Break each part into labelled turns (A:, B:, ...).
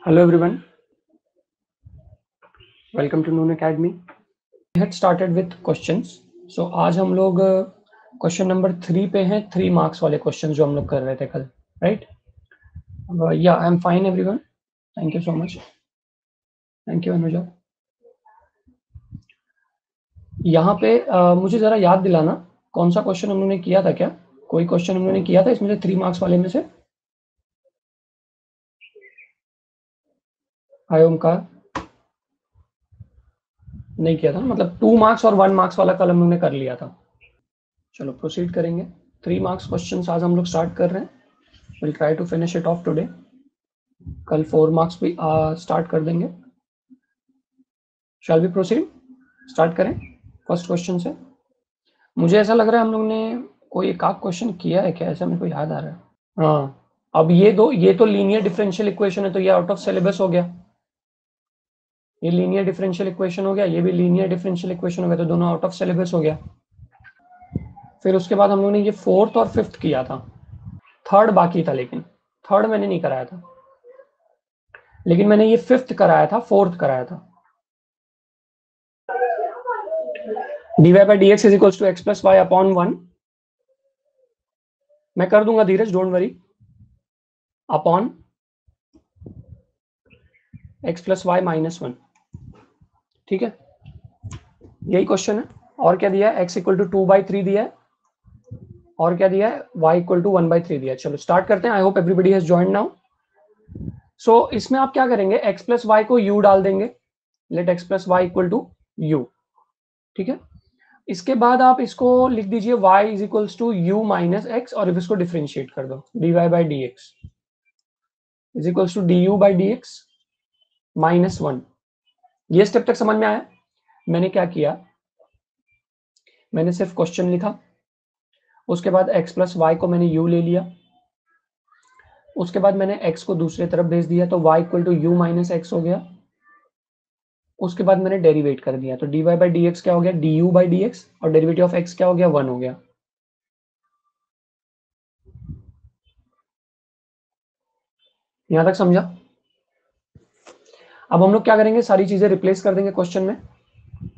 A: Hello everyone, welcome to Noon Academy. We had started with questions. So आज हम लोग question number 3 पे हैं, 3 मार्क्स वाले क्वेश्चन जो हम लोग कर रहे थे कल, राइट? या I am fine everyone, thank you so much, thank you Anuja. यहाँ पे मुझे जरा याद दिलाना कौन सा क्वेश्चन हम लोगों ने किया था। क्या कोई क्वेश्चन हम लोगों ने किया था इसमें से 3 मार्क्स वाले में से? हाय ओमकार, नहीं किया था, मतलब 2 मार्क्स और 1 मार्क्स वाला कल हम लोगों ने कर लिया था। चलो प्रोसीड करेंगे। 3 मार्क्स क्वेश्चन आज हम लोग स्टार्ट कर रहे हैं। Will try to finish it off today. कल 4 मार्क्स भी स्टार्ट कर देंगे। शैल बी प्रोसीड, स्टार्ट करें फर्स्ट क्वेश्चन से। मुझे ऐसा लग रहा है हम लोग ने कोई एक आध क्वेश्चन किया है क्या, ऐसा मेरे को याद आ रहा है। हाँ, अब ये तो लीनियर डिफरेंशियल इक्वेशन है, तो ये आउट ऑफ सिलेबस हो गया। ये लीनियर डिफरेंशियल इक्वेशन हो गया, ये भी लीनियर डिफरेंशियल इक्वेशन हो गया, तो दोनों आउट ऑफ सिलेबस हो गया। फिर उसके बाद हम लोग ने ये 4th और 5th किया था, 3rd बाकी था, लेकिन 3rd मैंने नहीं कराया था, लेकिन मैंने ये 5th कराया था, 4th कराया था। dy by dx is equals to x plus y upon 1, मैं कर दूंगा Dheeraj, don't worry, upon x plus y minus 1। ठीक है, यही क्वेश्चन है। और क्या दिया है? x इक्वल टू 2/3 दिया है, और क्या दिया है? y इक्वल टू 1/3 दिया है। चलो स्टार्ट करते हैं। I hope everybody has joined now. So इसमें आप क्या करेंगे, x प्लस वाई को u डाल देंगे, let x plus y equal to u। ठीक है, इसके बाद आप इसको लिख दीजिए y is equals to u minus x, और इसको डिफ्रेंशिएट कर दो, dy by d x is equals to du by d x minus 1। ये स्टेप तक समझ में आया? मैंने क्या किया, मैंने सिर्फ क्वेश्चन लिखा, उसके बाद x प्लस वाई को मैंने u ले लिया, उसके बाद मैंने x को दूसरे तरफ भेज दिया, तो y equal to u minus x हो गया। उसके बाद मैंने डेरिवेट कर दिया, तो dy बाई डी एक्स क्या हो गया? du बाई डी एक्स, और डेरिवेटिव ऑफ x क्या हो गया? 1 हो गया। यहां तक समझा? अब हम लोग क्या करेंगे, सारी चीजें रिप्लेस कर देंगे क्वेश्चन में।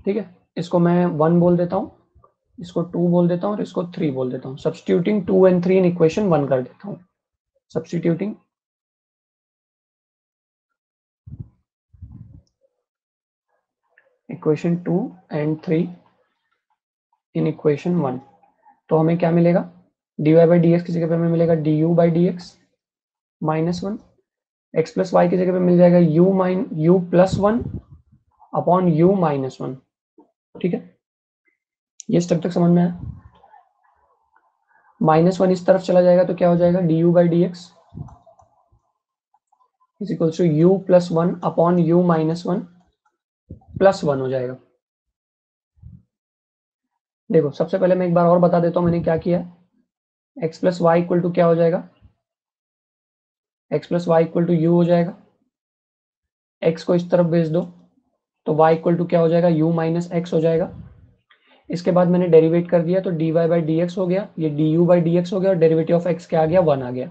A: ठीक है, इसको मैं 1 बोल देता हूँ, इसको 2 बोल देता हूँ, और इसको 3 बोल देता हूँ। सब्स्टिट्यूटिंग 2 and 3 इन इक्वेशन 1 कर देता हूँ। Substituting equation 2 and 3 in equation 1, तो हमें क्या मिलेगा? dy बाई डी एक्स की जगह पे हमें मिलेगा du by d x minus 1, x plus y की जगह पे मिल जाएगा u plus 1 upon u minus 1। ठीक है, ये स्टेप तक समझ में आया? माइनस 1 इस तरफ चला जाएगा तो क्या हो जाएगा? du by d x is equal to u plus 1 upon u minus 1 plus 1 हो जाएगा। देखो, सबसे पहले मैं एक बार और बता देता हूं मैंने क्या किया। x plus y equal to क्या हो जाएगा? x plus y equal to u हो जाएगा। x को इस तरफ भेज दो तो y इक्वल टू क्या हो जाएगा? u माइनस एक्स हो जाएगा। इसके बाद मैंने डेरिवेट कर दिया, तो dy बाई डी एक्स हो गया, ये du बाई डी एक्स हो गया, और डेरिवेटिव ऑफ x क्या आ गया? 1 आ गया।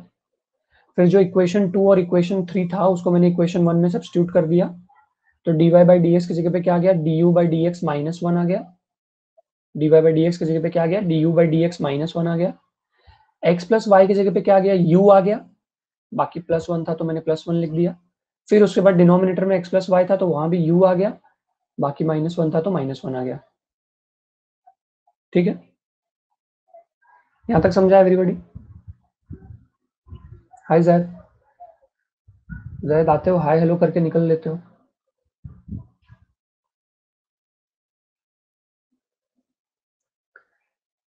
A: फिर जो इक्वेशन 2 और इक्वेशन 3 था उसको मैंने इक्वेशन 1 में सब्स्टिट्यूट कर दिया, तो dy बाई डी एक्स की जगह पे क्या आ गया? du by d x minus 1 आ गया। dy बाई डी एक्स की जगह पे क्या आ गया? du by d x minus 1 आ गया। x प्लस वाई की जगह पे क्या आ गया? u आ गया, बाकी प्लस 1 था तो मैंने प्लस 1 लिख दिया। फिर उसके बाद डिनोमिनेटर में x प्लस वाई था तो वहां भी u आ गया, बाकी माइनस 1 था तो माइनस 1 आ गया। ठीक है, यहां तक समझा एवरीबॉडी? हाय जैद, जैद आते हो, हाय हेलो करके निकल लेते हो।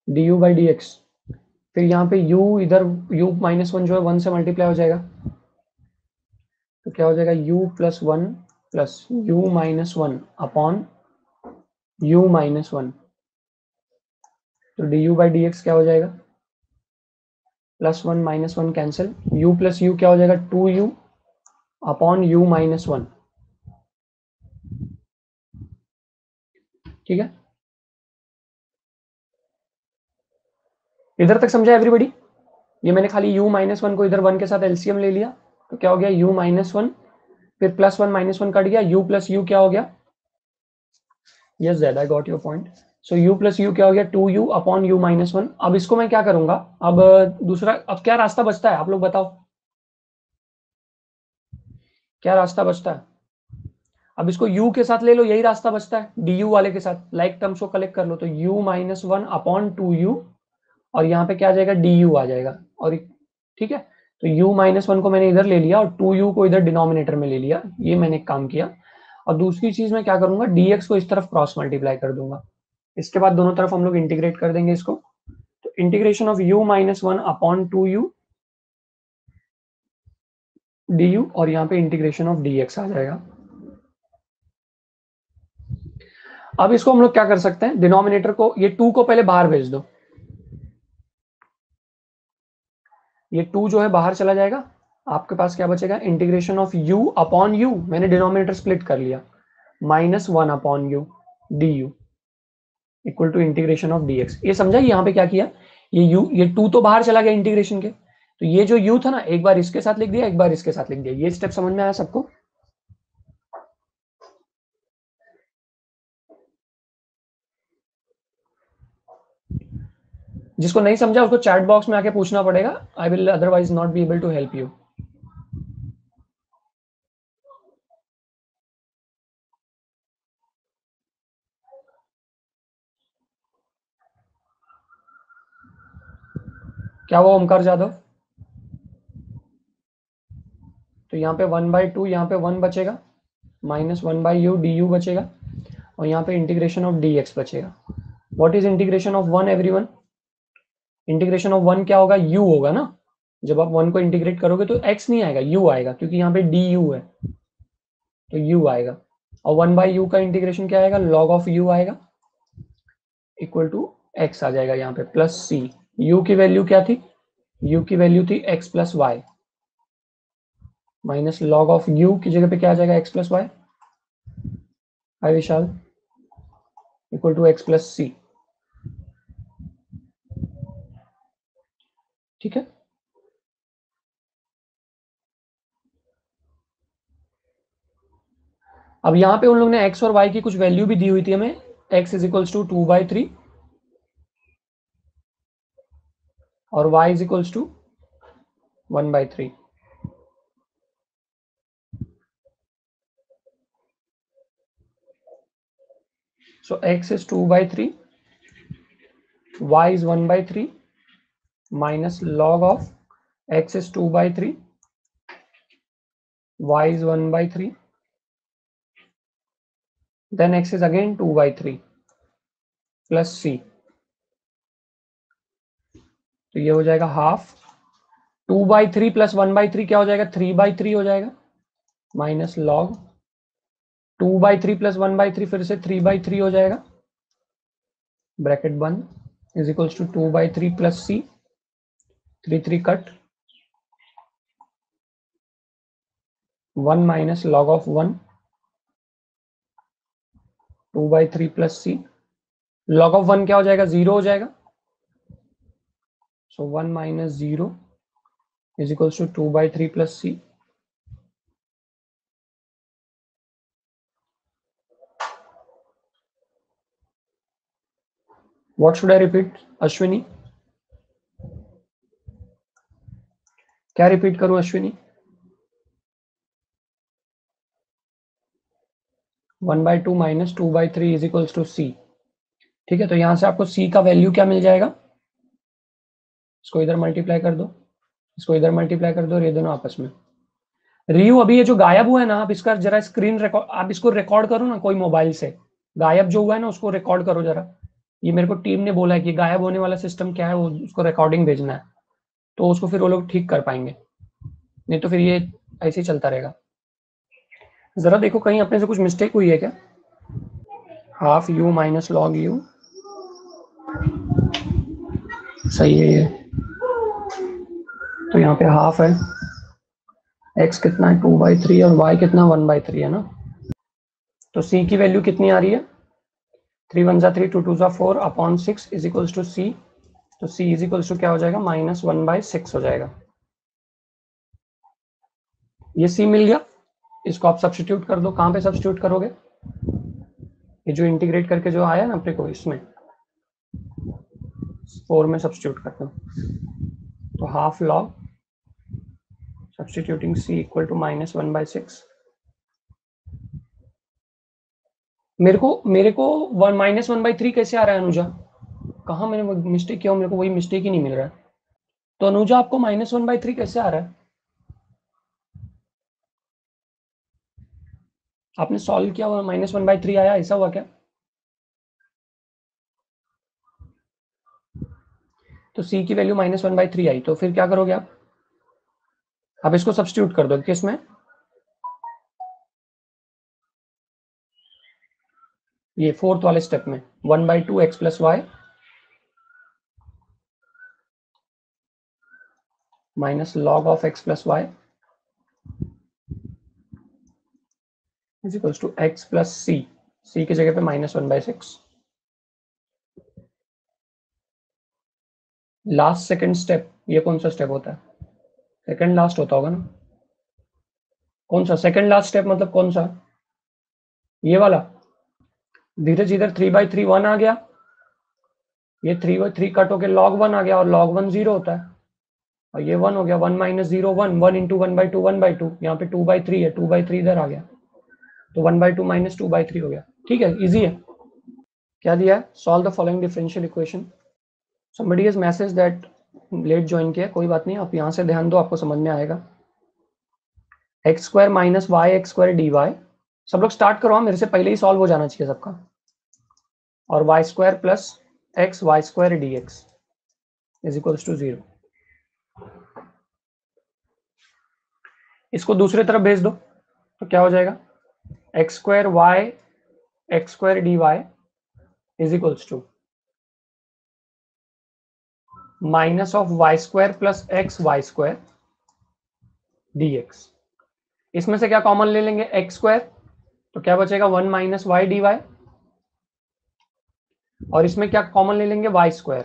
A: du बाई डी एक्स, फिर यहाँ पे u इधर u माइनस 1 जो है 1 से मल्टीप्लाई हो जाएगा, तो क्या हो जाएगा? u plus 1 plus u minus 1 upon u minus 1, तो du बाई डी एक्स क्या हो जाएगा? Plus 1 minus 1 cancel, u plus u क्या हो जाएगा? 2u upon u minus 1। ठीक है, इधर तक समझा एवरीबॉडी? ये मैंने खाली u माइनस 1 को इधर 1 के साथ एलसीएम ले लिया, तो क्या हो गया? u माइनस 1 फिर +1 -1 कट गया, u प्लस यू क्या हो गया, yes Z, I got your point. So u plus you क्या हो गया, 2u अपॉन u -1। अब इसको मैं क्या करूंगा, अब दूसरा, अब क्या रास्ता बचता है आप लोग बताओ, क्या रास्ता बचता है। अब इसको u के साथ ले लो, यही रास्ता बचता है, du वाले के साथ लाइक टर्म्स को कलेक्ट कर लो, तो u -1 अपॉन 2u, और यहाँ पे क्या आ जाएगा, du आ जाएगा। और ठीक है, तो u -1 को मैंने इधर ले लिया और 2u को इधर डिनोमिनेटर में ले लिया, ये मैंने एक काम किया। और दूसरी चीज मैं क्या करूंगा, dx को इस तरफ क्रॉस मल्टीप्लाई कर दूंगा, इसके बाद दोनों तरफ हम लोग इंटीग्रेट कर देंगे इसको, तो integration of u -1 upon 2u du, और यहाँ पे इंटीग्रेशन ऑफ dx आ जाएगा। अब इसको हम लोग क्या कर सकते हैं, डिनोमिनेटर को, ये 2 को पहले बाहर भेज दो, ये 2 जो है बाहर चला जाएगा, आपके पास क्या बचेगा, integration of u upon u, मैंने डिनोमिनेटर स्प्लिट कर लिया, -1 upon u du equal to integration of dx। ये समझा, यहाँ पे क्या किया, ये 2 तो बाहर चला गया इंटीग्रेशन के, तो ये जो u था ना, एक बार इसके साथ लिख दिया, एक बार इसके साथ लिख दिया। ये स्टेप समझ में आया सबको। जिसको नहीं समझा उसको चैट बॉक्स में आके पूछना पड़ेगा, I will otherwise not be able to help you. क्या वो ओमकार जादव, तो यहाँ पे 1/2, यहाँ पे 1 बचेगा, -1/u du बचेगा, और यहाँ पे इंटीग्रेशन ऑफ dx बचेगा। What is integration of 1 everyone, integration of 1 क्या होगा, u होगा ना, जब आप 1 को इंटीग्रेट करोगे तो x नहीं आएगा, u आएगा, क्योंकि यहाँ पे du है, तो u आएगा। और 1/u का इंटीग्रेशन क्या आएगा, log ऑफ u आएगा, इक्वल टू x आ जाएगा यहाँ पे, प्लस c। u की वैल्यू क्या थी, u की वैल्यू थी x plus y, minus log of u की जगह पे क्या आ जाएगा, x plus y, hi Vishal, equal to x plus C. ठीक है, अब यहाँ पे उन लोग ने x और y की कुछ वैल्यू भी दी हुई थी हमें, x इज इक्वल्स टू 2/3 और y is equals to 1/3। So x is 2/3, y is 1/3, minus log of x is 2/3, y is 1/3, then x is again 2/3 plus c, तो ये हो जाएगा हाफ, 2/3 प्लस 1/3 क्या हो जाएगा, 3/3 हो जाएगा, माइनस लॉग 2/3 प्लस 1/3 फिर से 3/3 हो जाएगा, ब्रैकेट बंद, is equals to 2/3 plus c, 3 cut, 1 minus log of 1, 2/3 plus c, log of 1 क्या हो जाएगा, 0 हो जाएगा, so 1 minus 0 is equals to 2/3 plus c। What should I repeat, Ashwini, क्या रिपीट करूं Ashwini, 1/2 minus 2/3 is equals to c। ठीक है, तो यहां से आपको c का वैल्यू क्या मिल जाएगा, इसको इधर मल्टीप्लाई कर दो, इसको इधर मल्टीप्लाई कर दो, और ये दोनों आपस में। रियू अभी ये जो गायब हुआ है ना, आप इसका जरा स्क्रीन रिकॉर्ड, आप इसको रिकॉर्ड करो ना कोई मोबाइल से, गायब जो हुआ है ना उसको रिकॉर्ड करो जरा। ये मेरे को टीम ने बोला है कि गायब होने वाला सिस्टम क्या है, वो उसको रिकॉर्डिंग भेजना है, तो उसको फिर वो लोग ठीक कर पाएंगे, नहीं तो फिर ये ऐसे ही चलता रहेगा। जरा देखो कहीं अपने से कुछ मिस्टेक हुई है क्या, half you minus log you, सही है ये, तो यहाँ पे हाफ है, x कितना है 2/3 और y कितना 1/3 है ना, तो c की वैल्यू कितनी आ रही है, 3 1 जा 3, 2 2 जा 4 upon 6 is equals to c, तो c इज इक्वल्स टू क्या हो जाएगा, -1/6 हो जाएगा। ये c मिल गया, इसको आप सब्स्टिट्यूट कर दो। कहाँ पे सब्स्टिट्यूट करोगे? ये जो इंटीग्रेट करके जो आया ना अपने को, इसमें 4 में सब्स्टिट्यूट कर दो। तो half log substituting c equal to -1/6। मेरे को -1/3 कैसे आ रहा है अनुजा? कहाँ मैंने मिस्टेक किया? मेरे को वही मिस्टेक ही नहीं मिल रहा है। तो अनुजा आपको -1/3 कैसे आ रहा है? आपने सॉल्व किया हुआ -1/3 आया, ऐसा हुआ क्या? तो c की वैल्यू -1/3 आई, तो फिर क्या करोगे आप? अब इसको सब्स्टिट्यूट कर दो किसमें? ये फोर्थ वाले स्टेप में 1/2 x + y minus log of x + y is equals to x + c की जगह पे -1/6। लास्ट सेकंड स्टेप, ये कौन सा स्टेप होता है? सेकंड लास्ट होता होगा ना? कौन सा सेकंड लास्ट स्टेप? मतलब कौन सा? ये वाला। धीरज इधर 3/3 1 आ गया, ये 3/3 कट होके log 1 आ गया, और log 1 0 होता है, और ये 1 हो गया। 1 - 0 1, 1 × 1/2 1/2, यहाँ पे 2/3 है, 2/3 इधर आ गया, तो 1/2 - 2/3 हो गया। ठीक है, इजी है। क्या दिया है? Solve the following differential equation. somebody has message that late join किया, कोई बात नहीं, आप यहाँ से ध्यान दो, आपको समझ में आएगा। x² - yx² dy। सब लोग स्टार्ट करो, मेरे से पहले ही सॉल्व हो जाना चाहिए सबका। और y² + xy² dx is equals to 0। इसको दूसरी तरफ भेज दो, तो क्या हो जाएगा? x² y x² dy is equals to minus of y² + xy² dx। इसमें से क्या कॉमन ले लेंगे? x², तो क्या बचेगा? 1 - y dy। और इसमें क्या कॉमन ले लेंगे? y²।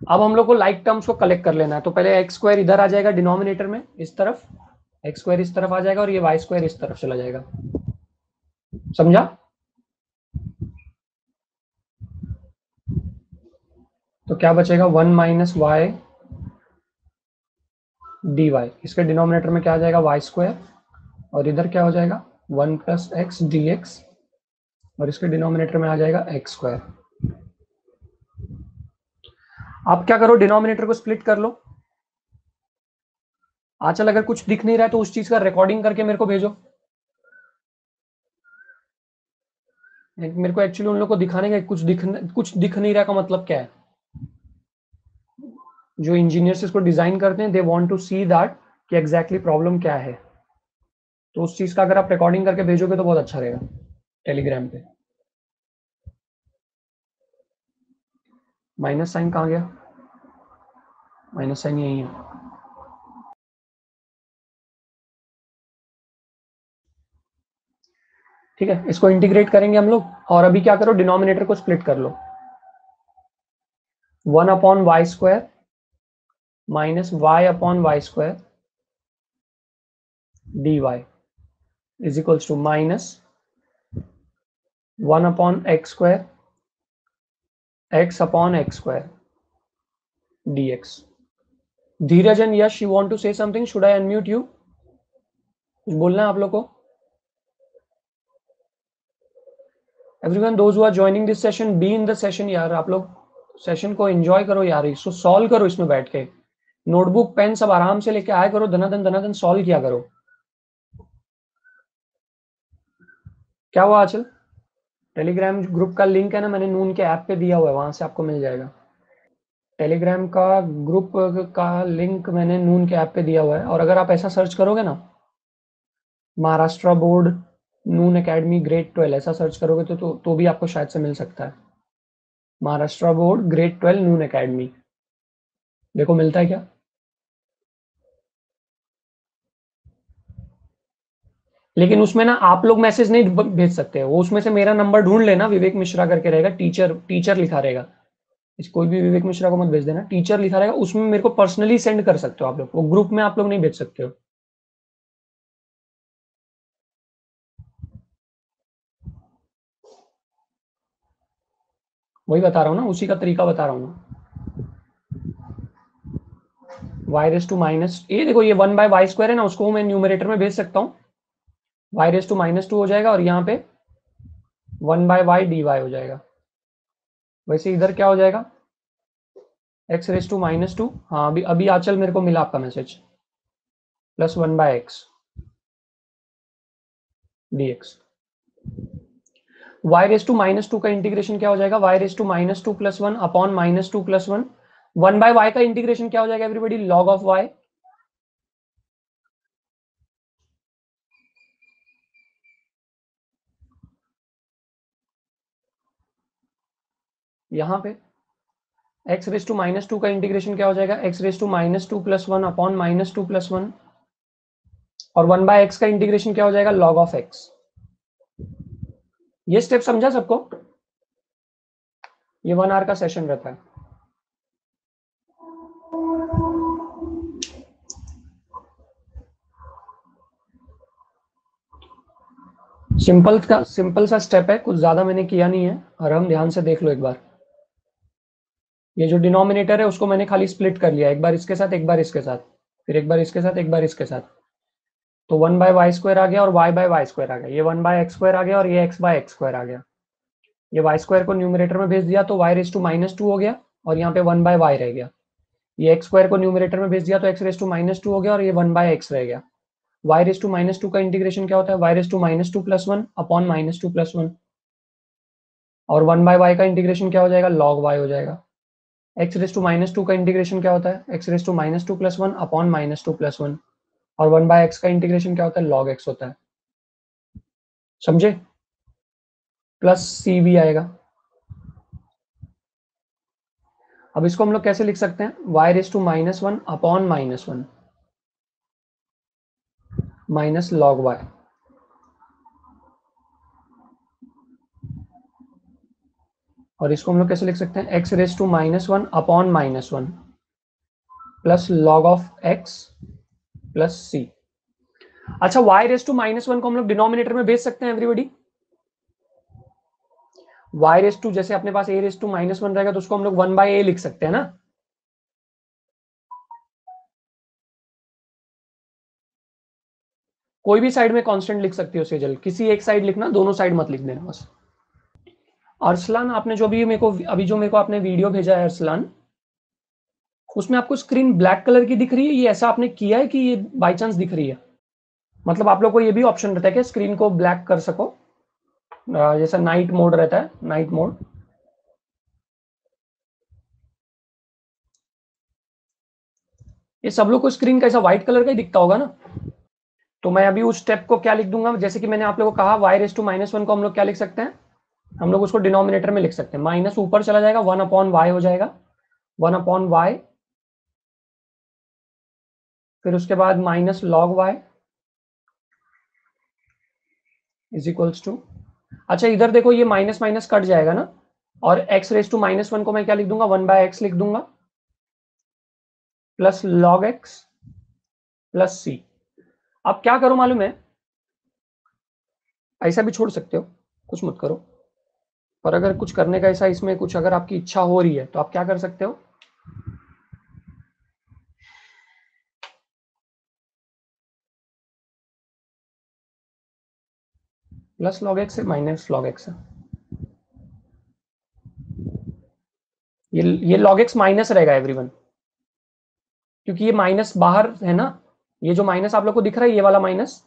A: अब हम लोग को लाइक टर्म्स को कलेक्ट कर लेना है, तो पहले x² इधर आ जाएगा डिनोमिनेटर में, इस तरफ x² इस तरफ आ जाएगा, और ये y² इस तरफ चला जाएगा। समझा? तो क्या बचेगा? 1 - y dy। इसके डिनोमिनेटर में क्या आ जाएगा? y², और इधर क्या हो जाएगा? 1 + x dx, और इसके डिनोमिनेटर में आ जाएगा x²। आप क्या करो, डिनोमिनेटर को स्प्लिट कर लो। आंचल, अगर कुछ दिख नहीं रहा है तो उस चीज का रिकॉर्डिंग करके मेरे को भेजो। मेरे को एक्चुअली उन लोग को दिखाने का कुछ दिख नहीं रहा का मतलब क्या है? जो इंजीनियर्स इसको डिजाइन करते हैं, they want to see that कि एग्जैक्टली प्रॉब्लम क्या है। तो उस चीज का अगर आप रिकॉर्डिंग करके भेजोगे तो बहुत अच्छा रहेगा टेलीग्राम पे। माइनस साइन कहाँ गया? माइनस साइन यही है। ठीक है, इसको इंटीग्रेट करेंगे हम लोग, और अभी क्या करो, डिनोमिनेटर को स्प्लिट कर लो। 1/y² - y/y² dy is equals to -1/x² x/x² dx। Dheeraj and Yash, you want to say something? Should I unmute you? कुछ बोलना है आप लोग को? Everyone those who are joining this session, be in the session यार। आप लोग सेशन को एंजॉय करो यार, इसको सॉल्व करो इसमें बैठ के। नोटबुक पेन सब आराम से लेके आया करो, धनाधन सॉल्व किया करो। क्या हुआ आचल? टेलीग्राम ग्रुप का लिंक है ना, मैंने नून के ऐप पे दिया हुआ है, वहां से आपको मिल जाएगा। टेलीग्राम का ग्रुप का लिंक मैंने नून के ऐप पे दिया हुआ है, और अगर आप ऐसा सर्च करोगे ना, महाराष्ट्र बोर्ड नून एकेडमी ग्रेड 12 ऐसा सर्च करोगे तो भी आपको शायद से मिल सकता है। महाराष्ट्र बोर्ड ग्रेड 12 नून एकेडमी, देखो मिलता है क्या? लेकिन उसमें ना आप लोग मैसेज नहीं भेज सकते हो, उसमें से मेरा नंबर ढूंढ लेना, विवेक मिश्रा करके रहेगा, टीचर लिखा रहेगा। इस कोई भी विवेक मिश्रा को मत भेज देना, टीचर लिखा रहेगा उसमें मेरे को पर्सनली सेंड कर सकते हो आप लोग, वो ग्रुप में आप लोग नहीं भेज सकते हो। वही बता रहा हूँ ना, उसी का तरीका बता रहा हूँ ना। वाई रेस टू माइनस, ये देखो ये 1/y² है ना, उसको मैं न्यूमरेटर में भेज सकता हूँ, वाई रेस टू -2 हो जाएगा और यहाँ पे 1/y dy हो जाएगा। वैसे इधर क्या हो जाएगा, x रेस टू -2, हाँ अभी अभी आचल मेरे को मिला आपका message, plus 1/x dx। y raise to -2 का इंटीग्रेशन क्या हो जाएगा, y raise to -2 + 1 upon -2 + 1, 1/y का इंटीग्रेशन क्या हो जाएगा एवरीबॉडी, log ऑफ y। यहाँ पे x रेस टू -2 का इंटीग्रेशन क्या हो जाएगा, x रेस टू -2 + 1 अपॉन -2 + 1, और 1/x का इंटीग्रेशन क्या हो जाएगा, log ऑफ x। ये स्टेप समझा सबको, ये 1 आवर का सेशन रहता है। सिंपल सा स्टेप है, कुछ ज्यादा मैंने किया नहीं है, और हम ध्यान से देख लो एक बार। ये जो डिनोमिनेटर है उसको मैंने खाली स्प्लिट कर लिया, एक बार इसके साथ एक बार इसके साथ, फिर एक बार इसके साथ एक बार इसके साथ, तो 1/y² आ गया और y/y² आ गया, ये 1/x² आ गया और ये x/x² आ गया। ये y² को न्यूमरेटर में भेज दिया तो y रेस टू -2 हो गया और यहाँ पे 1/y रह गया। ये x² को न्यूमरेटर में भेज दिया तो x रेस टू -2 हो गया और ये 1/x रह गया। y रेस टू -2 का इंटीग्रेशन क्या होता है, y रेस टू -2 + 1 अपॉन -2 + 1, और 1/y का इंटीग्रेशन क्या हो जाएगा, log y हो जाएगा। x रेस टू -2 का इंटीग्रेशन क्या होता है, x रेस टू -2 + 1 अपॉन -2 + 1, और 1/x का इंटीग्रेशन क्या होता है, log x होता है। समझे, प्लस c भी आएगा। अब इसको हम लोग कैसे लिख सकते हैं, y raise to -1 upon -1 minus log y, और इसको हम लोग कैसे लिख सकते हैं, x raise to -1 upon -1 plus log of x plus c। अच्छा, y रेस टू -1 को हम लोग डिनोमिनेटर में भेज सकते हैं एवरीबॉडी। y रेस टू, जैसे अपने पास a रेस टू -1 रहेगा तो उसको हम लोग 1/a लिख सकते हैं ना। कोई भी साइड में कांस्टेंट लिख सकते हो सेजल, किसी एक साइड लिखना, दोनों साइड मत लिख देना बस। अरसलान, आपने जो भी मेरे को आपने वीडियो भेजा है अरसलान, उसमें आपको स्क्रीन ब्लैक कलर की दिख रही है, ये ऐसा आपने किया है कि ये बाई चांस दिख रही है? मतलब आप लोग को ये भी ऑप्शन रहता है कि स्क्रीन को ब्लैक कर सको, जैसा नाइट मोड रहता है, नाइट मोड। ये सब लोग को स्क्रीन का ऐसा व्हाइट कलर का ही दिखता होगा ना। तो मैं अभी उस स्टेप को क्या लिख दूंगा, जैसे कि मैंने आप लोगों को कहा y रेस टू -1 को हम लोग क्या लिख सकते हैं, हम लोग उसको डिनोमिनेटर में लिख सकते हैं, माइनस ऊपर चला जाएगा, 1/y हो जाएगा, 1/y, फिर उसके बाद minus log y is equals to, अच्छा इधर देखो ये माइनस माइनस कट जाएगा ना, और x रेस टू -1 को मैं क्या लिख दूंगा, 1/x लिख दूंगा, plus log x plus c। अब क्या करो मालूम है, ऐसा भी छोड़ सकते हो, कुछ मत करो, पर अगर कुछ करने का ऐसा इसमें कुछ अगर आपकी इच्छा हो रही है तो आप क्या कर सकते हो, प्लस log x है माइनस log x है, ये log x माइनस रहेगा एवरीवन, क्योंकि ये माइनस बाहर है ना, ये जो माइनस आप लोग को दिख रहा है, ये वाला माइनस,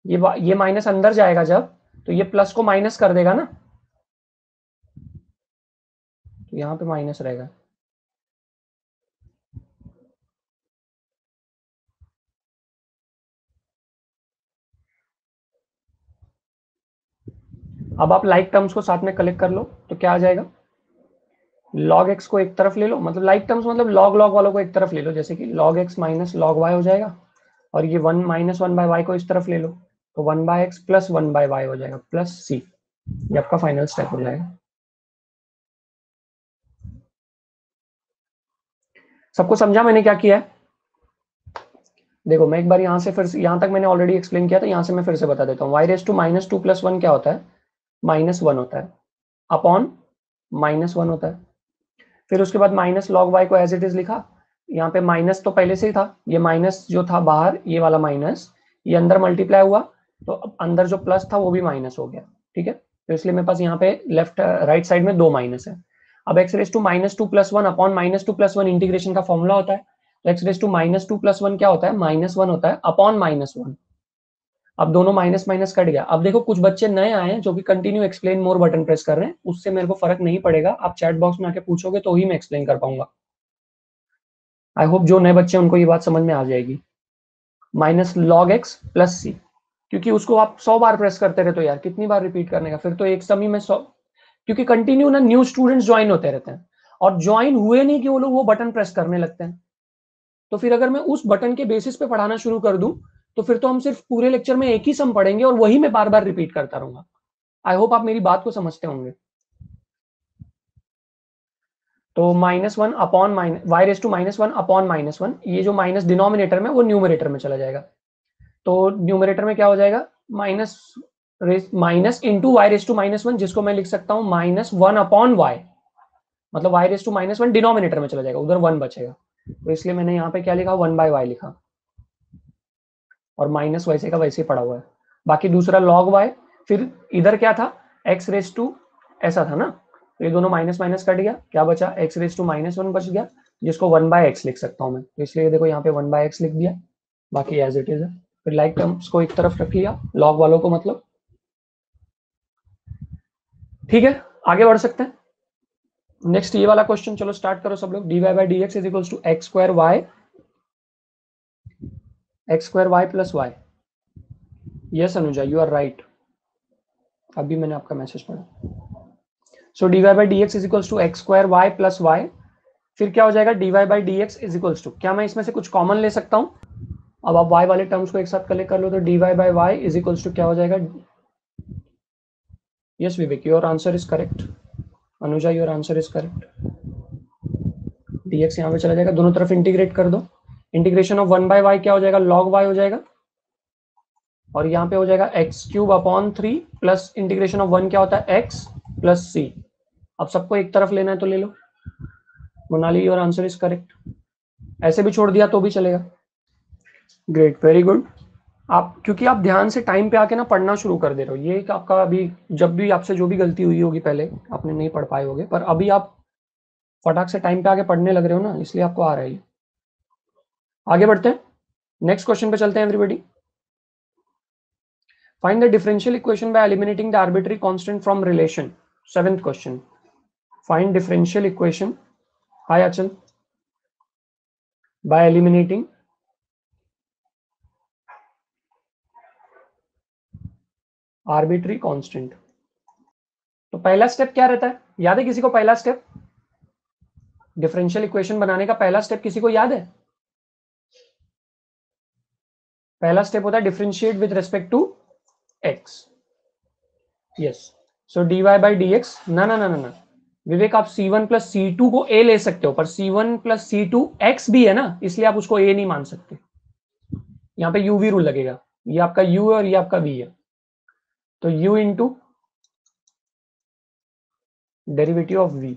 A: ये माइनस अंदर जाएगा जब, तो ये प्लस को माइनस कर देगा ना, तो यहाँ पे माइनस रहेगा। अब आप लाइक टर्म्स को साथ में कलेक्ट कर लो, तो क्या आ जाएगा, log x को एक तरफ ले लो, मतलब लाइक टर्म्स मतलब log log वालों को एक तरफ ले लो, जैसे कि log x minus log y हो जाएगा, और ये 1 - 1/y को इस तरफ ले लो, तो 1/x प्लस 1/y हो जाएगा, प्लस c। ये आपका फाइनल स्टेप हो जाएगा। सबको समझा मैंने क्या किया है? देखो मैं एक बार यहाँ से फिर से, यहाँ तक मैंने ऑलरेडी एक्सप्लेन किया था, यहाँ से मैं फिर से बता देता हूँ। y रेस टू माइनस 2+1 क्या होता है? -1 होता है अपॉन -1 होता है। फिर उसके बाद माइनस लॉग y को एज इट इज लिखा। यहाँ पे माइनस तो पहले से ही था, ये माइनस जो था बाहर, ये वाला माइनस, ये अंदर मल्टीप्लाई हुआ, तो अब अंदर जो प्लस था वो भी माइनस हो गया। ठीक है, तो इसलिए मेरे पास यहाँ पे लेफ्ट राइट साइड में 2 माइनस है। अब x raise to -2+1 upon -2+1 integration का फॉर्मूला होता है। तो x रेस टू -2+1 क्या होता है? -1 होता है अपॉन -1। अब दोनों माइनस माइनस कट गया। अब देखो कुछ बच्चे नए आए हैं जो कि कंटिन्यू एक्सप्लेन मोर बटन प्रेस कर रहे हैं, उससे मेरे को फर्क नहीं पड़ेगा, आप चैट बॉक्स में आके पूछोगे तो ही मैं एक्सप्लेन कर पाऊंगा। आई होप जो नए बच्चे हैं उनको ये बात समझ में आ जाएगी। माइनस लॉग एक्स प्लस सी, क्योंकि उसको आप 100 बार प्रेस करते रहे तो यार कितनी बार रिपीट करने का, फिर तो एक समय में 100, क्योंकि कंटिन्यू ना न्यू स्टूडेंट्स ज्वाइन होते रहते हैं और ज्वाइन हुए नहीं कि वो लोग वो बटन प्रेस करने लगते हैं। तो फिर अगर मैं उस बटन के बेसिस पे पढ़ाना शुरू कर दूं तो फिर तो हम सिर्फ पूरे लेक्चर में एक ही सम पढ़ेंगे और वही मैं बार बार रिपीट करता रहूंगा। आई होप आप मेरी बात को समझते होंगे। तो -1 upon y raise to -1 upon -1, ये जो माइनस डिनोमिनेटर में वो न्यूमरेटर में चला जाएगा। तो न्यूमरेटर में क्या हो जाएगा? Minus into y raise to -1, जिसको मैं लिख सकता हूँ -1 अपॉन वाई, मतलब y रेस टू -1 डिनोमिनेटर में चला जाएगा, उधर 1 बचेगा। तो इसलिए मैंने यहाँ पे क्या लिखा? 1/y लिखा, और माइनस वैसे का वैसे पड़ा हुआ है। बाकी दूसरा log y, फिर इधर क्या था? x रेस टू, ऐसा था ना, तो ये दोनों माइनस माइनस कट गया, क्या बचा? x रेस टू -1 बच गया, जिसको 1/x लिख सकता हूँ मैं। तो इसलिए देखो यहाँ पे 1/x लिख दिया, बाकी एज इट इज है। फिर लाइक टर्म्स को एक तरफ रख लिया, log वालों को मतलब। ठीक है, आगे बढ़ सकते हैं। नेक्स्ट ये वाला क्वेश्चन, चलो स्टार्ट करो सब लोग। dy/dx is equals to x² y plus y। Yes Anuja, you are right, अभी मैंने आपका मैसेज पढ़ा। So dy/dx is equals to x² y plus y। फिर क्या हो जाएगा? dy/dx इज इक्वल्स टू, क्या मैं इसमें से कुछ कॉमन ले सकता हूं? अब आप y वाले टर्म्स को एक साथ कलेक्ट कर लो, तो dy/y इज इक्वल्स टू क्या हो जाएगा? Yes Vivek, your answer is correct. Anuja, your answer is correct. dx यहाँ पे चला जाएगा, दोनों तरफ इंटीग्रेट कर दो। इंटीग्रेशन ऑफ 1/y क्या हो जाएगा? log y हो जाएगा, और यहाँ पे हो जाएगा x³ upon 3 plus integration of 1 क्या होता है? x plus c। अब सबको एक तरफ लेना है तो ले लो। Monali, your answer is correct. ऐसे भी छोड़ दिया तो भी चलेगा। Great, very good. आप क्योंकि आप ध्यान से टाइम पे आके ना पढ़ना शुरू कर दे रहे हो, ये आपका अभी, जब भी आपसे जो भी गलती हुई होगी पहले आपने नहीं पढ़ पाए होगे, पर अभी आप फटाक से टाइम पे आके पढ़ने लग रहे हो ना, इसलिए आपको आ रहा है। आगे बढ़ते हैं, नेक्स्ट क्वेश्चन पे चलते हैं everybody. Find the differential equation by eliminating the arbitrary constant from relation. 7th question, find differential equation, hi Achal, by eliminating arbitrary constant. तो पहला स्टेप क्या रहता है? याद है किसी को पहला स्टेप? डिफरेंशियल इक्वेशन बनाने का पहला स्टेप किसी को याद है? पहला स्टेप होता है differentiate with respect to x। Yes, so dy/dx, ना ना ना ना ना विवेक, आप c1 प्लस c2 को a ले सकते हो, पर c1 प्लस c2 x भी है ना, इसलिए आप उसको a नहीं मान सकते। यहाँ पे uv रूल लगेगा, ये आपका u है और ये आपका v है। तो u into derivative of v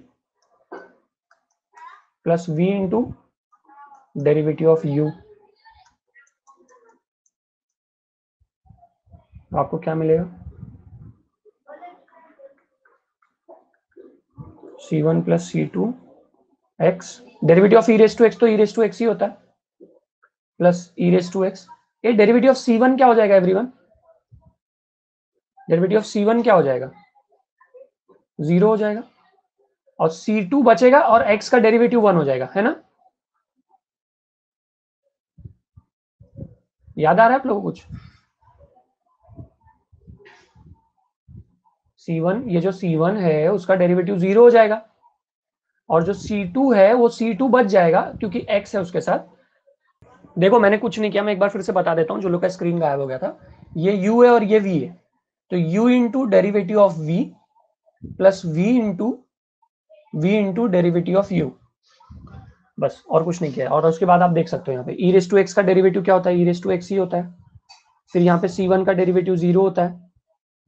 A: plus v into derivative of u, आपको क्या मिलेगा? c1 plus c2 x, derivative of e raise to x तो e रेस टू x ही होता है, plus e raise to x। ये डेरिवेटिव ऑफ c1 क्या हो जाएगा एवरीवन? डेरिवेटिव ऑफ c1 क्या हो जाएगा? 0 हो जाएगा, और c2 बचेगा और x का डेरिवेटिव 1 हो जाएगा, है ना? याद आ रहा है आप लोगों को कुछ? c1, ये जो c1 है उसका डेरिवेटिव 0 हो जाएगा, और जो c2 है वो c2 बच जाएगा क्योंकि x है उसके साथ। देखो मैंने कुछ नहीं किया, मैं एक बार फिर से बता देता हूँ, जो लोग का स्क्रीन गायब हो गया था। ये u है और ये v है, तो u into derivative of v plus v into derivative of u। बस और कुछ नहीं किया है। और उसके बाद आप देख सकते हो यहाँ पे ई रेस टू एक्स का डेरिवेटिव क्या होता है, ई रेस टू एक्स ही होता है। फिर यहाँ पे C1 का डेरिवेटिव 0 होता है,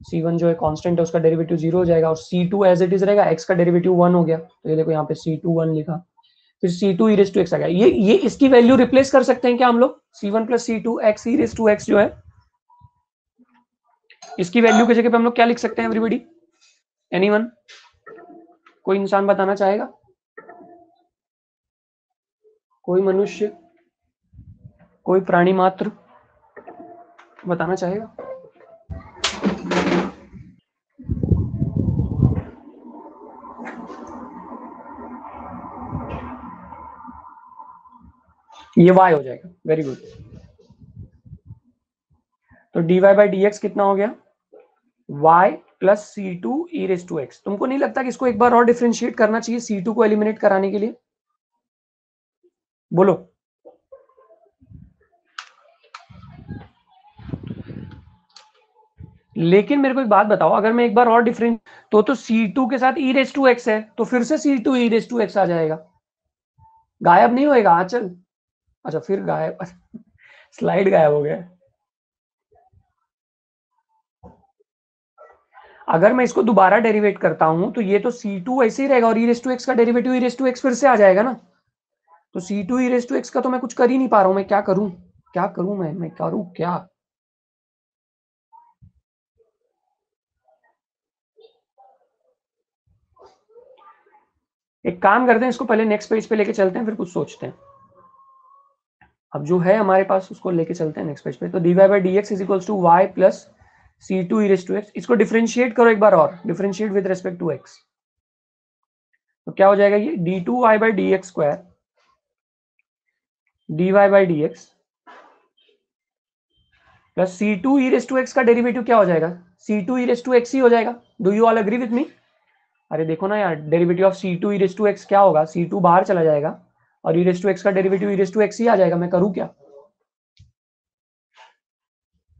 A: C1 जो है कांस्टेंट है उसका डेरिवेटिव 0 हो जाएगा, और C2 एज इट इज रहेगा, x का डेरिवेटिव 1 हो गया, तो ये देखो यहाँ पे C2 1 लिखा। फिर C2 e raise to x आ गया, ये इसकी वैल्यू रिप्लेस कर सकते हैं क्या हम लोग, C1 plus C2 x e raise to x जो है, इसकी वैल्यू की जगह पे हम लोग क्या लिख सकते हैं एवरीबॉडी, एनीवन, कोई इंसान बताना चाहेगा, कोई मनुष्य, कोई प्राणी मात्र बताना चाहेगा। ये y हो जाएगा, वेरी गुड। तो dy बाई डी एक्स कितना हो गया, y plus c two e raise to x. तुमको नहीं लगता कि इसको एक बार और डिफ्रेंशिएट करना चाहिए C2 को एलिमिनेट कराने के लिए, बोलो। लेकिन मेरे को एक बात बताओ, अगर मैं एक बार और डिफरेंट तो C2 के साथ ई रेस टू एक्स है, तो फिर से C2 e raise to x आ जाएगा, गायब नहीं होएगा आंचल। अच्छा फिर गायब स्लाइड गायब हो गया। अगर मैं इसको दोबारा डेरिवेट करता हूं तो ये तो C2 ऐसे ही रहेगा, और ई रेस टू एक्स का derivative e raise to x फिर से आ जाएगा ना, तो C2 e raise to x का तो मैं कुछ कर ही नहीं पा रहा हूं, मैं क्या करूं, क्या करूं, मैं करूं क्या। एक काम करते हैं, इसको पहले नेक्स्ट पेज पे लेके चलते हैं, फिर कुछ सोचते हैं। अब जो है हमारे पास उसको लेके चलते हैं नेक्स्ट पेज पे। तो d y by d x is equals to y plus c two e raise to x. इसको डिफ्रेंशिएट करो एक बार और, differentiate with respect to x, तो क्या हो जाएगा ये d two y by d x square d y by d x plus c two e raise to x का डेरिवेटिव क्या हो जाएगा, c two e raise to x ही हो जाएगा। Do you all agree with me. अरे देखो ना यार, derivative of c two e raise to x क्या होगा, सी टू बाहर चला जाएगा और ई रेस टू एक्स का derivative e raise to x ही आ जाएगा। मैं करूं क्या,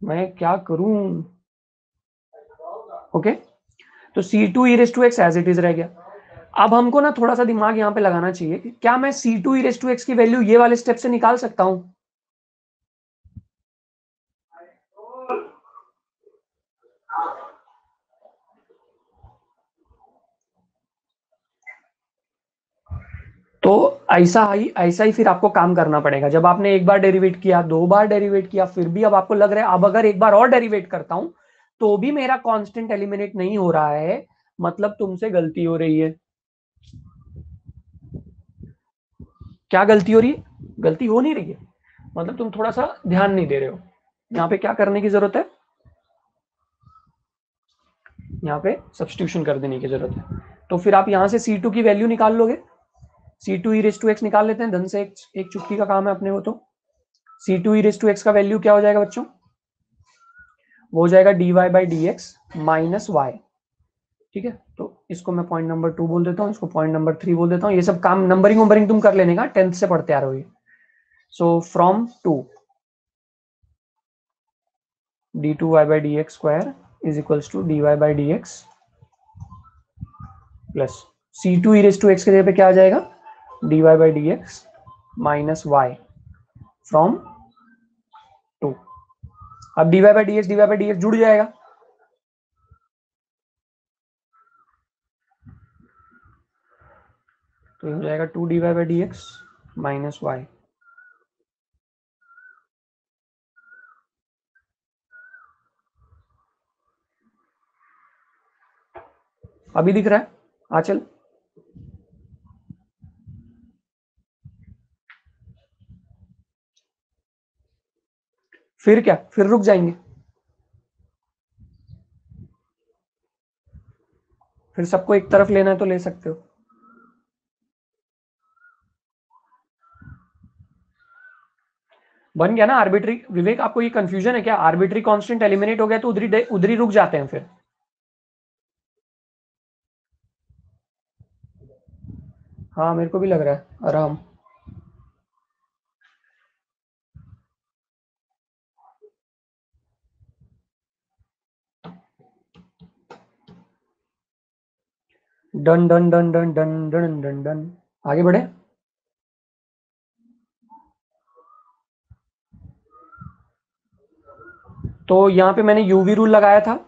A: मैं क्या करूं। ओके, तो c two e raise to x as it is रह गया। अब हमको ना थोड़ा सा दिमाग यहाँ पे लगाना चाहिए कि क्या मैं c two e raise to x की वैल्यू ये वाले स्टेप से निकाल सकता हूं। तो ऐसा ही फिर आपको काम करना पड़ेगा। जब आपने एक बार डेरिवेट किया, दो बार डेरिवेट किया, फिर भी अब आपको लग रहा है अब अगर एक बार और डेरिवेट करता हूं तो भी मेरा कांस्टेंट एलिमिनेट नहीं हो रहा है, मतलब तुमसे गलती हो रही है। क्या गलती हो रही है, गलती हो नहीं रही है, मतलब तुम थोड़ा सा ध्यान नहीं दे रहे हो। यहाँ पे क्या करने की जरूरत है, यहाँ पे सब्स्टिट्यूशन कर देने की जरूरत है। तो फिर आप यहाँ से C2 की वैल्यू निकाल लोगे, C2 e raise to x निकाल लेते हैं, धन से एक चुटकी का काम है अपने को। तो C2 e raise to x का वैल्यू क्या हो जाएगा बच्चों, वो हो जाएगा dy by d x minus y. ठीक है, तो इसको मैं पॉइंट नंबर 2 बोल देता हूँ, इसको पॉइंट नंबर 3 बोल देता हूँ। ये सब काम नंबरिंग वंबरिंग तुम कर लेने का, 10th से पढ़ते आ रहे हो ये। So from 2 d2y by d x square is equals to dy by d x plus C2 e raise to x के जगह पे क्या आ जाएगा, dy by d x minus y from 2। अब dy बाई डी एक्स जुड़ जाएगा, तो ये हो जाएगा 2 dy by d x minus y. अभी दिख रहा है आंचल, फिर क्या, फिर रुक जाएंगे, फिर सबको एक तरफ लेना है तो ले सकते हो। बन गया ना आर्बिट्री। विवेक आपको ये कंफ्यूजन है क्या, आर्बिट्री कांस्टेंट एलिमिनेट हो गया तो उधरी रुक जाते हैं फिर। हाँ मेरे को भी लग रहा है आराम। Done done done done done done done done, आगे बढ़े। तो यहाँ पे मैंने यूवी रूल लगाया था।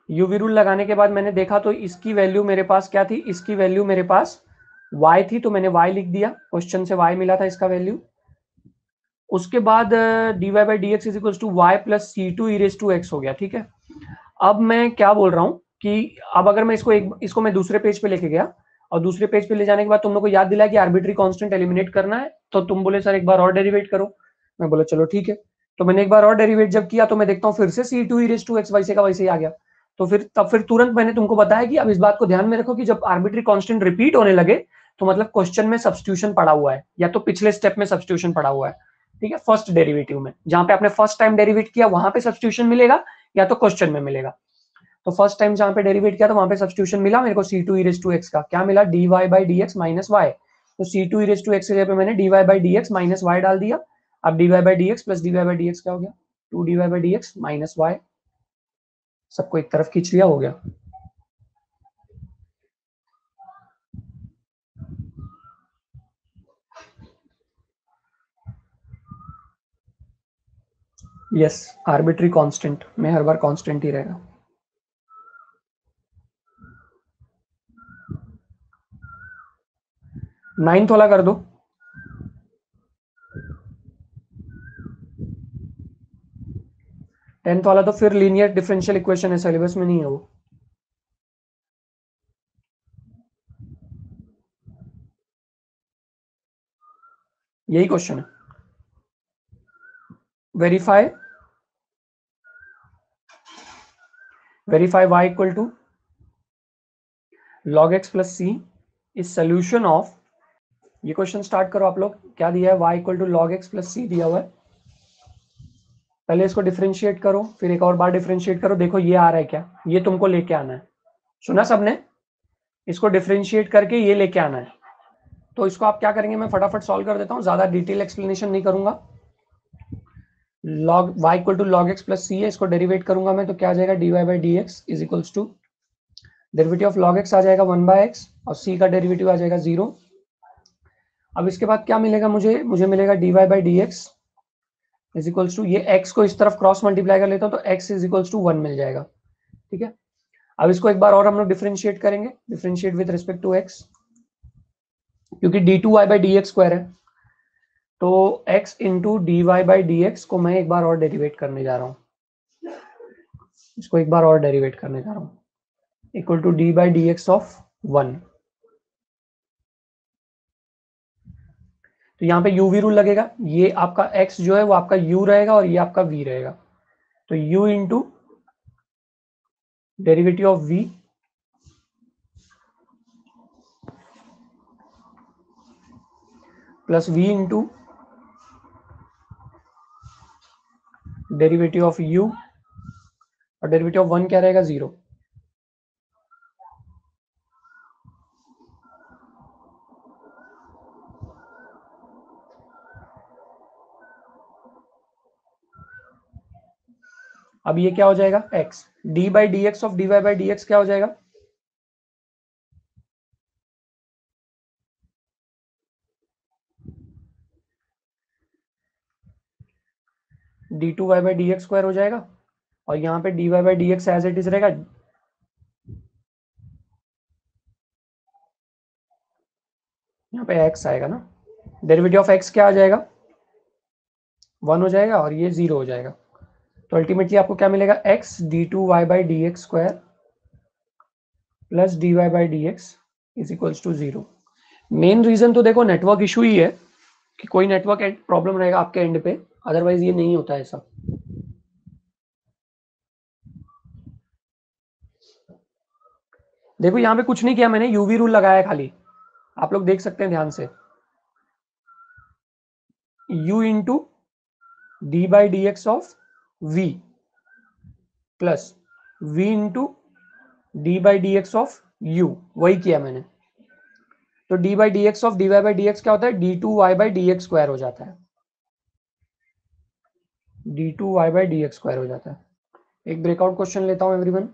A: यूवी रूल लगाने के बाद मैंने देखा तो इसकी वैल्यू मेरे पास क्या थी, इसकी वैल्यू मेरे पास y थी, तो मैंने y लिख दिया, क्वेश्चन से y मिला था इसका वैल्यू। उसके बाद dy by d x is equal to y plus c two e raise to x हो गया, ठीक है। अब मैं क्या बोल रहा हूँ कि अब अगर मैं इसको मैं दूसरे पेज पे लेके गया और दूसरे पेज पे ले जाने के बाद तुम लोग को याद दिलाया कि आर्बिट्री कांस्टेंट एलिमिनेट करना है, तो तुम बोले सर एक बार और डेरिवेट करो। मैं बोला चलो ठीक है। तो मैंने एक बार और डेरिवेट जब किया तो मैं देखता हूँ फिर से c two e raise to x वैसे का वैसे ही आ गया। तो फिर तुरंत मैंने तुमको बताया कि अब इस बात को ध्यान में रखो कि जब आर्बिट्री कांस्टेंट रिपीट होने लगे तो मतलब क्वेश्चन में सब्स्टिट्यूशन पड़ा हुआ है, या तो पिछले स्टेप में सब्स्टिट्यूशन पड़ा हुआ है, ठीक है। फर्स्ट डेरिवेटिव में जहां पे आपने फर्स्ट टाइम डेरिवेट किया वहां पे सब्स्टिट्यूशन मिलेगा, या तो क्वेश्चन में मिलेगा। तो फर्स्ट टाइम जहां पे डेरिवेट किया तो वहां पे सब्स्टिट्यूशन मिला मेरे को c two e raise to x का, क्या मिला, d y by d x minus y. तो c two e raise to x की जगह पे मैंने d y by d x minus y डाल दिया। अब d y by d x plus d y by d x क्या हो गया, two d y by d x minus y. सबको एक तरफ खींच लिया, हो गया। यस, आर्बिट्री कांस्टेंट में हर बार कांस्टेंट ही रहेगा। नाइन्थ वाला कर दो। टेंथ वाला तो फिर लीनियर डिफरेंशियल इक्वेशन है, सिलेबस में नहीं है वो। यही क्वेश्चन है। Verify y equal to log x plus c is solution of, ये क्वेश्चन स्टार्ट करो आप लोग। क्या दिया है, y equal to log x plus c दिया हुआ है। पहले इसको डिफरेंशिएट करो, फिर एक और बार डिफरेंशिएट करो, देखो ये आ रहा है क्या, ये तुमको लेके आना है। सुना सबने, इसको डिफरेंशिएट करके ये लेके आना है। तो इसको आप क्या करेंगे, मैं फटाफट सॉल्व कर देता हूँ, ज्यादा डिटेल एक्सप्लेनेशन नहीं करूंगा। log y equal to log x plus c है, इसको डेरिवेट करूंगा मैं तो क्या आ जाएगा, dy by d x is equals to derivative of log x आ जाएगा 1 बाय एक्स और c का डेरिवेटिव आ जाएगा 0। अब इसके बाद क्या मिलेगा मुझे मिलेगा dy by d x is equals to, ये x को इस तरफ क्रॉस मल्टीप्लाई कर लेता हूं तो x इज इक्वल्स टू 1 मिल जाएगा, ठीक है। अब इसको एक बार और हम लोग डिफरेंशिएट करेंगे, differentiate with respect to x, क्योंकि d2y by d x square है, तो x into d y by d x को मैं एक बार और डेरिवेट करने जा रहा हूँ, इसको एक बार और डेरिवेट करने जा रहा हूँ, equal to d by d x of 1। तो यहाँ पे u v रूल लगेगा, ये आपका x जो है वो आपका u रहेगा और ये आपका v रहेगा। तो u into derivative of v plus v into derivative of u और डेरिवेटिव ऑफ 1 क्या रहेगा, 0। अब ये क्या हो जाएगा, x d by d x of d y by d x क्या हो जाएगा, d two y by d x square हो जाएगा, और यहाँ पे d y by d x as it is रहेगा। यहाँ पे x आएगा ना, डेरिवेटिव ऑफ x क्या आ जाएगा, 1 हो जाएगा और ये 0 हो जाएगा। तो अल्टीमेटली आपको क्या मिलेगा, x d two y by d x square plus d y by d x is equals to 0। Main reason तो देखो नेटवर्क इशू ही है, कि कोई नेटवर्क प्रॉब्लम रहेगा आपके एंड पे, अदरवाइज ये नहीं होता ऐसा। देखो यहाँ पे कुछ नहीं किया मैंने, यूवी रूल लगाया खाली, आप लोग देख सकते हैं ध्यान से, u into d by d x of v plus v into d by d x of u, वही किया मैंने। तो d by d x of d y by d x क्या होता है, d two y by d x square हो जाता है, d two y by d x square हो जाता है। एक ब्रेकआउट क्वेश्चन लेता हूँ एवरीवन,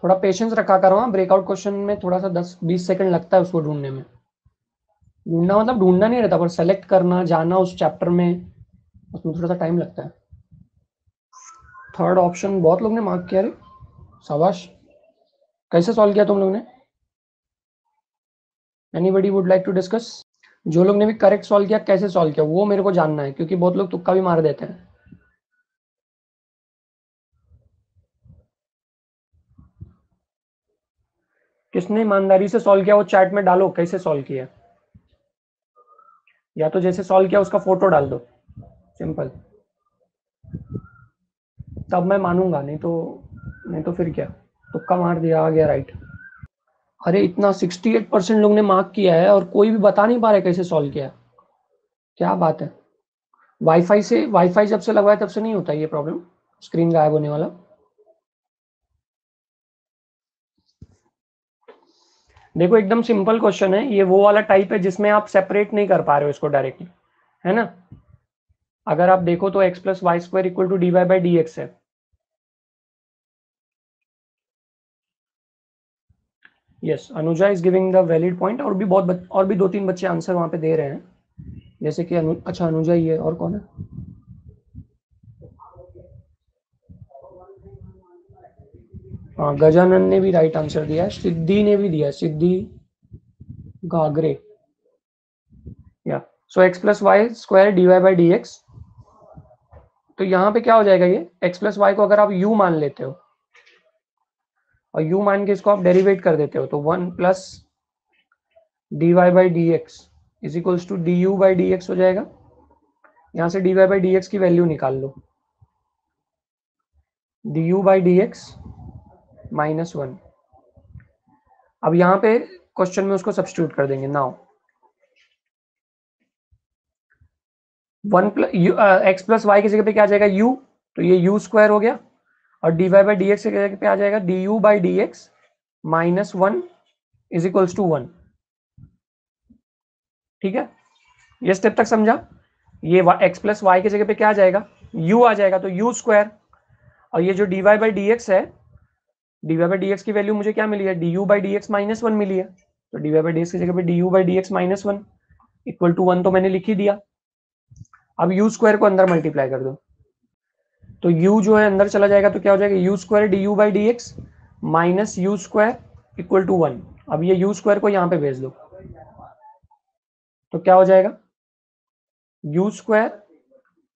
A: थोड़ा पेशेंस रखा करो। ब्रेकआउट क्वेश्चन में थोड़ा सा 10-20 सेकंड लगता है उसको ढूंढने में, ढूंढना मतलब ढूंढना नहीं रहता, पर सेलेक्ट करना, जाना उस चैप्टर में, उसमें थोड़ा सा टाइम लगता है। थर्ड ऑप्शन बहुत लोग ने मार्क किया रे, शाबाश। कैसे सॉल्व किया तुम लोग ने? Anybody would like to discuss? जो लोग ने भी करेक्ट सॉल्व किया कैसे सॉल्व किया वो मेरे को जानना है, क्योंकि बहुत लोग तुक्का भी मार देते हैं। किसने ईमानदारी से सॉल्व किया वो चैट में डालो, कैसे सॉल्व किया, या तो जैसे सॉल्व किया उसका फोटो डाल दो, सिंपल, तब मैं मानूंगा, नहीं तो फिर क्या, तुक्का मार दिया आ गया राइट। अरे इतना 68% लोग ने मार्क किया है और कोई भी बता नहीं पा रहे कैसे सॉल्व किया, क्या बात है। वाईफाई जब से लगवाया तब से नहीं होता ये प्रॉब्लम, स्क्रीन गायब होने वाला। देखो एकदम सिंपल क्वेश्चन है ये, वो वाला टाइप है जिसमें आप सेपरेट नहीं कर पा रहे हो इसको डायरेक्टली, है ना। अगर आप देखो तो x plus y square equal to d y by d x है। Yes, Anuja is giving the valid point, और भी और भी 2-3 बच्चे आंसर वहां पे दे रहे हैं, जैसे कि अच्छा अनुजा ही है, और कौन है? हाँ गजानन ने भी राइट आंसर दिया है, सिद्धि ने भी दिया, सिद्धि गागरे, या so x plus y square d y by d x. तो यहाँ पे क्या हो जाएगा, ये x प्लस वाई को अगर आप u मान लेते हो और u मान के इसको आप डेरिवेट कर देते हो, तो 1 plus d y by d x is equals to d u by d x हो जाएगा। यहाँ से d y by d x की वैल्यू निकाल लो, d u by d x minus 1। अब यहाँ पे क्वेश्चन में उसको सब्स्टिट्यूट कर देंगे now, 1 plus x plus y की जगह पे क्या आ जाएगा u, तो ये u स्क्वायर हो गया, और d y by d x की जगह पे आ जाएगा d u by d x minus 1 is equals to 1। ठीक है, ये स्टेप तक समझा। ये x प्लस वाई की जगह पे क्या आ जाएगा, u आ जाएगा, तो u स्क्वायर, और ये जो d y by d x है, d y by d x की वैल्यू मुझे क्या मिली है, d u by d x minus 1 मिली है, तो d y by d x की जगह पे d u by d x minus 1 equal to 1 तो मैंने लिख ही दिया। अब u स्क्वायर को अंदर मल्टीप्लाई कर दो, तो u जो है अंदर चला जाएगा, तो क्या हो जाएगा u square d u by d x minus u square equal to 1। अब ये u स्क्वायर को यहाँ पे भेज दो, तो क्या हो जाएगा u square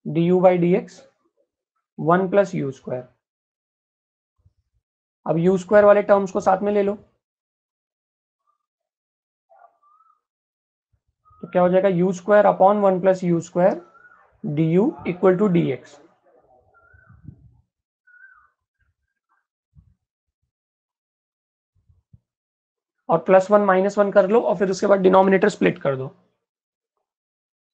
A: d u by d x 1 plus u square. अब यू स्क्वायर वाले टर्म्स को साथ में ले लो, तो क्या हो जाएगा u square upon 1 plus u square d u equal to d x. और प्लस 1 माइनस 1 कर लो, और फिर उसके बाद डिनोमिनेटर स्प्लिट कर दो।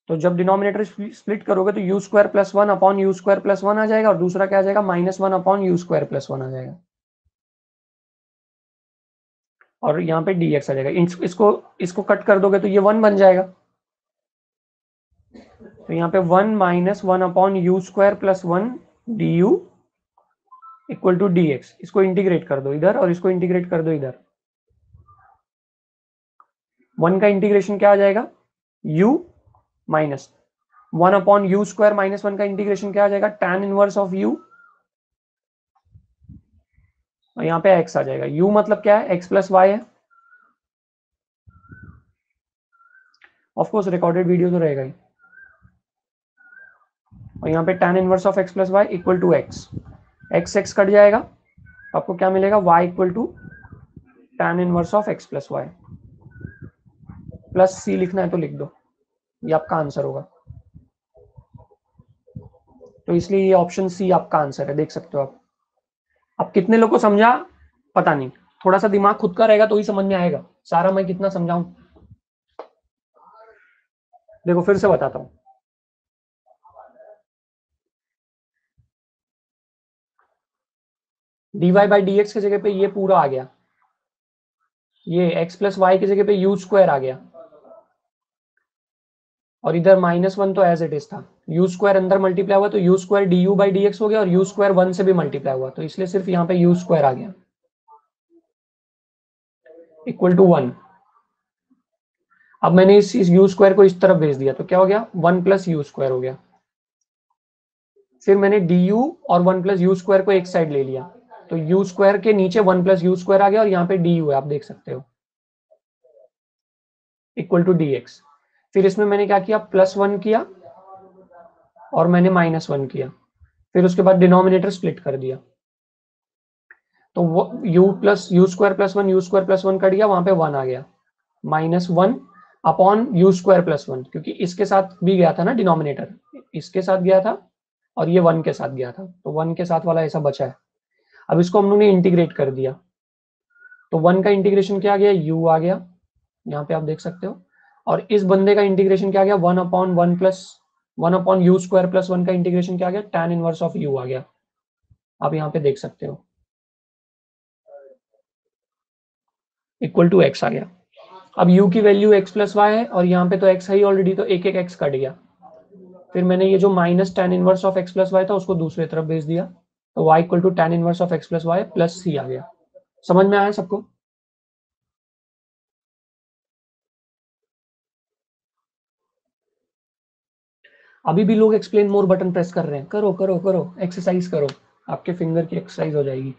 A: तो जब डिनोमिनेटर स्प्लिट करोगे तो you square plus 1 upon u square plus 1 आ जाएगा, और दूसरा क्या आ जाएगा minus 1 upon u square plus 1 आ जाएगा, और यहाँ पे dx आ जाएगा। इसको कट कर दोगे तो ये 1 बन जाएगा, तो यहाँ पे 1 minus 1 upon u square plus 1 d u equal to d x. इसको इंटीग्रेट कर दो इधर, और इसको इंटीग्रेट कर दो इधर। 1 का इंटीग्रेशन क्या आ जाएगा, u minus 1 upon u square minus 1 का इंटीग्रेशन क्या आ जाएगा, tan इनवर्स ऑफ u, और यहाँ पे x आ जाएगा। u मतलब क्या है, x प्लस वाई है, ऑफ कोर्स रिकॉर्डेड वीडियो तो रहेगा ही, और यहाँ पे tan inverse of x plus y equal to x, x cut जाएगा, आपको क्या मिलेगा, y equal to tan inverse of x plus y, plus c लिखना है तो लिख दो, ये आपका आंसर होगा। तो इसलिए ये ऑप्शन सी आपका आंसर है, देख सकते हो आप। अब कितने लोग को समझा पता नहीं, थोड़ा सा दिमाग खुद का रहेगा तो ही समझ में आएगा, सारा मैं कितना समझाऊं। देखो फिर से बताता हूं, d y by d x की जगह पे ये पूरा आ गया, ये x प्लस वाई की जगह पे यू स्क्वायर आ गया, और इधर माइनस 1 तो एज इट इज था, यू स्क्वायर अंदर मल्टीप्लाई हुआ तो you square d u by d x हो गया, और यू स्क्वायर 1 से भी मल्टीप्लाई हुआ, तो इसलिए सिर्फ यहाँ पे यू स्क्वायर आ गया इक्वल टू 1। अब मैंने इस यू स्क्वायर को इस तरफ भेज दिया, तो क्या हो गया 1 प्लस यू स्क्वायर हो गया। फिर मैंने du और 1 प्लस यू स्क्वायर को एक साइड ले लिया, तो यू स्क्वायर के नीचे 1 प्लस यू स्क्वायर आ गया और यहाँ पे du है, आप देख सकते हो, इक्वल टू dx। फिर इसमें मैंने क्या किया, +1 किया और मैंने -1 किया, फिर उसके बाद डिनोमिनेटर स्प्लिट कर दिया, तो वो u plus u square plus 1 you square plus 1 cut गया, वहां पे 1 आ गया, -1 अपॉन यू स्क्वायर प्लस 1, क्योंकि इसके साथ भी गया था ना डिनोमिनेटर, इसके साथ गया था और ये 1 के साथ गया था, तो 1 के साथ वाला ऐसा बचा है। अब इसको हम लोगों ने इंटीग्रेट कर दिया, तो 1 का इंटीग्रेशन क्या आ गया, u आ गया, यहाँ पे आप देख सकते हो, और इस बंदे का इंटीग्रेशन क्या आ गया, 1 अपॉन यू स्क्वायर प्लस 1 का इंटीग्रेशन क्या आ गया, tan इनवर्स ऑफ u आ गया, आप यहाँ पे देख सकते हो, इक्वल टू x आ गया। अब u की वैल्यू x प्लस वाई है और यहाँ पे तो x है ही ऑलरेडी, तो एक x कट गया, फिर मैंने ये जो minus tan inverse of x plus y था उसको दूसरी तरफ भेज दिया, तो y equal to tan inverse of x plus y plus c आ गया। समझ में आया सबको? अभी भी लोग एक्सप्लेन मोर बटन प्रेस कर रहे हैं, करो करो करो, एक्सरसाइज करो, आपके फिंगर की एक्सरसाइज हो जाएगी।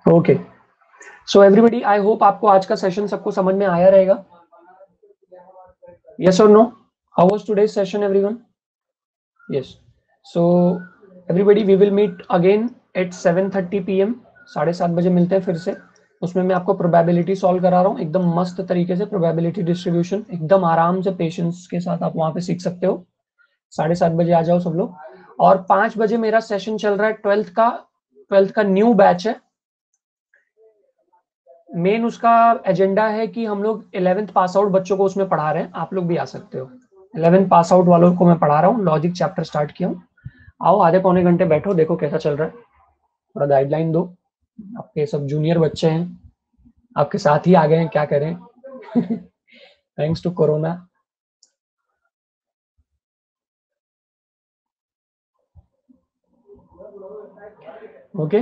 A: Okay, so everybody, I hope आपको आज का सेशन सबको समझ में आया रहेगा। यस और no? How was today's session everyone? Yes, so everybody, we will meet again at 7:30 PM, 7:30 बजे मिलते हैं फिर से। उसमें मैं आपको प्रोबेबिलिटी सॉल्व करा रहा हूँ एकदम मस्त तरीके से, प्रोबेबिलिटी डिस्ट्रीब्यूशन एकदम आराम से पेशेंस के साथ आप वहां पे सीख सकते हो। 7:30 बजे आ जाओ सब लोग। और 5 बजे मेरा सेशन चल रहा है 12th का न्यू बैच है। मेन उसका एजेंडा है कि हम लोग 11th पास आउट बच्चों को उसमें पढ़ा रहे हैं, आप लोग भी आ सकते हो। 11th पास आउट वालों को मैं पढ़ा रहा हूँ, लॉजिक चैप्टर स्टार्ट किया हूँ। आओ आधे पौने घंटे बैठो, देखो कैसा चल रहा है, थोड़ा गाइडलाइन दो। आपके सब जूनियर बच्चे हैं, आपके साथ ही आ गए हैं, क्या करें thanks to corona. Okay,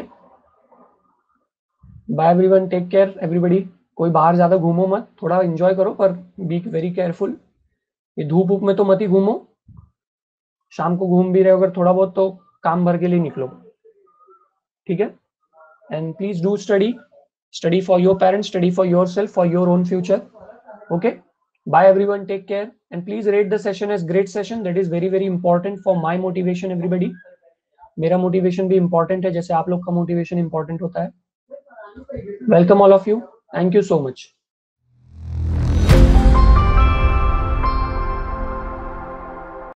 A: bye everyone, take care everybody. कोई बाहर ज्यादा घूमो मत, थोड़ा एंजॉय करो, पर बी वेरी केयरफुल। ये धूप वूप में तो मत ही घूमो, शाम को घूम भी रहे हो अगर थोड़ा बहुत तो काम भर के लिए निकलो, ठीक है? And please do study for your parents, study for your self, for your own future. Okay, bye everyone, take care, and please rate the session as great session, that is very very important for my motivation everybody। मेरा motivation भी important है, जैसे आप लोग का motivation important होता है। Welcome all of you, thank you so much.